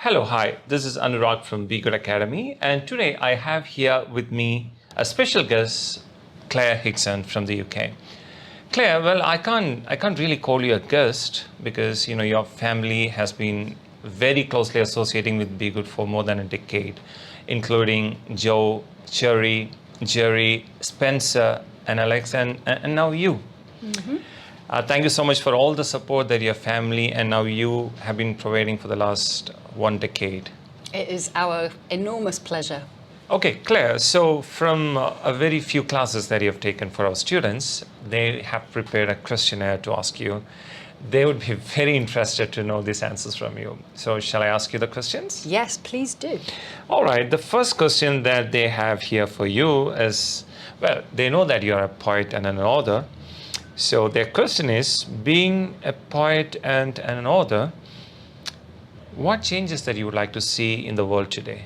Hello, hi. This is Anurag from B-Ghud Academy, and today I have here with me a special guest, Claire Hickson from the UK. Claire, well, I can't really call you a guest because your family has been very closely associating with B-Ghud for more than a decade, including Joe, Cherry, Jerry, Spencer, and Alex, and now you. Thank you so much for all the support that your family and now you have been providing for the last 1 decade. It is our enormous pleasure. Okay, Claire, so from a very few classes that you have taken for our students, they have prepared a questionnaire to ask you. They would be very interested to know these answers from you. So shall I ask you the questions? Yes, please do. All right, the first question that they have here for you is, well, they know that you're a poet and an author. So their question is, being a poet and an author, what changes that you would like to see in the world today?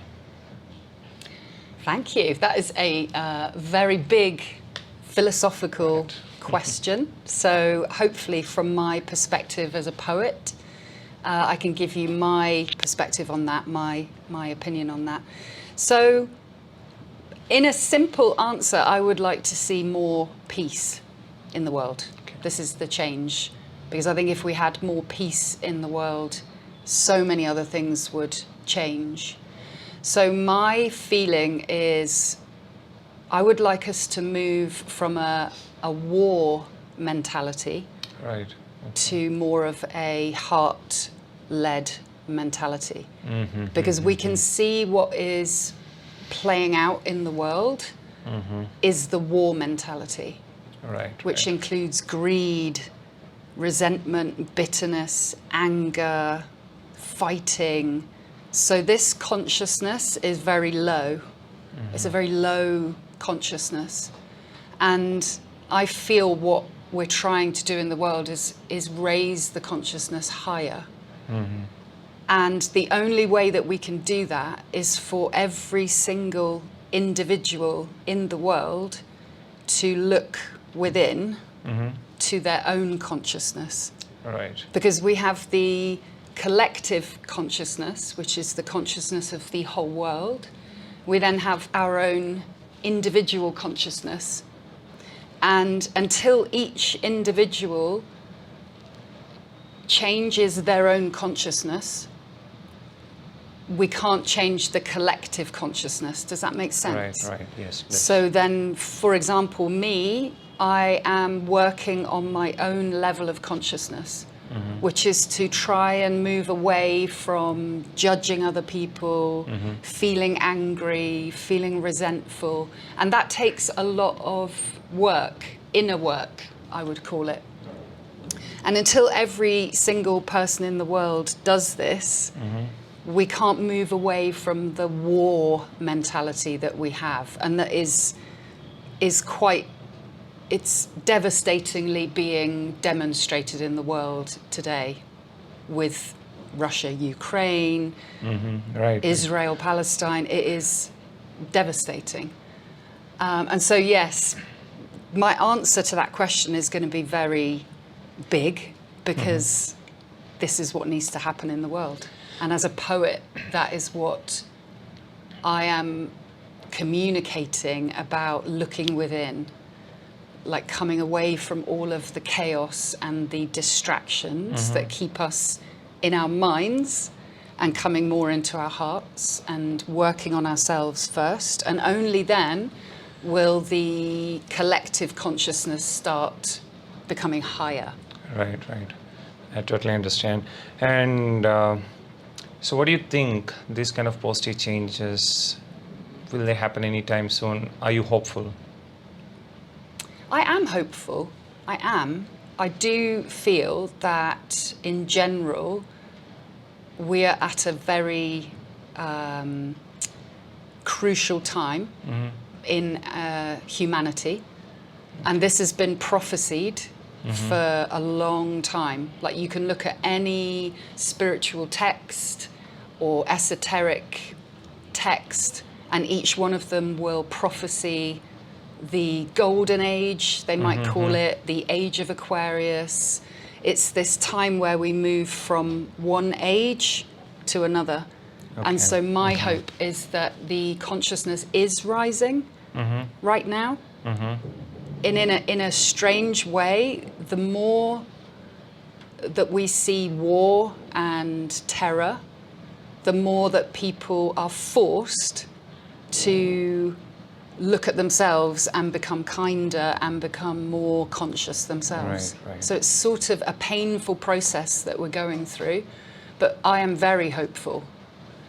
Thank you. That is a very big philosophical question. So hopefully from my perspective as a poet, I can give you my perspective on that, my opinion on that. So in a simple answer, I would like to see more peace in the world. Okay. This is the change, because I think if we had more peace in the world, so many other things would change. So my feeling is I would like us to move from a war mentality Right. to more of a heart-led mentality. Because we can see what is playing out in the world is the war mentality. Right. Which includes greed, resentment, bitterness, anger, fighting. So this consciousness is very low. It's a very low consciousness. And I feel what we're trying to do in the world is raise the consciousness higher. And the only way that we can do that is for every single individual in the world to look within to their own consciousness. Right. Because we have the collective consciousness, which is the consciousness of the whole world. We then have our own individual consciousness. And until each individual changes their own consciousness, we can't change the collective consciousness. Does that make sense? Right. Yes. So then, for example, I am working on my own level of consciousness, which is to try and move away from judging other people, feeling angry, feeling resentful. And that takes a lot of work, inner work, I would call it. And until every single person in the world does this, we can't move away from the war mentality that we have. And that is quite, it's devastatingly being demonstrated in the world today with Russia, Ukraine, Right. Israel, Palestine. It is devastating. And so, yes, my answer to that question is going to be very big, because this is what needs to happen in the world. And as a poet, that is what I am communicating about, looking within, like coming away from all of the chaos and the distractions that keep us in our minds, and coming more into our hearts and working on ourselves first. And only then will the collective consciousness start becoming higher. Right. I totally understand. And so what do you think, these kind of positive changes, will they happen anytime soon? Are you hopeful? I am hopeful. I am. I do feel that in general, we are at a very crucial time in humanity. And this has been prophesied for a long time. Like, you can look at any spiritual text or esoteric text, and each one of them will prophesy the golden age, they might call it, the age of Aquarius. It's this time where we move from one age to another. And so my hope is that the consciousness is rising right now. In a strange way, the more that we see war and terror, the more that people are forced to look at themselves and become kinder and become more conscious themselves. Right. So it's sort of a painful process that we're going through, but I am very hopeful.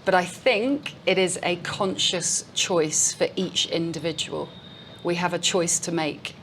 But I think it is a conscious choice for each individual. We have a choice to make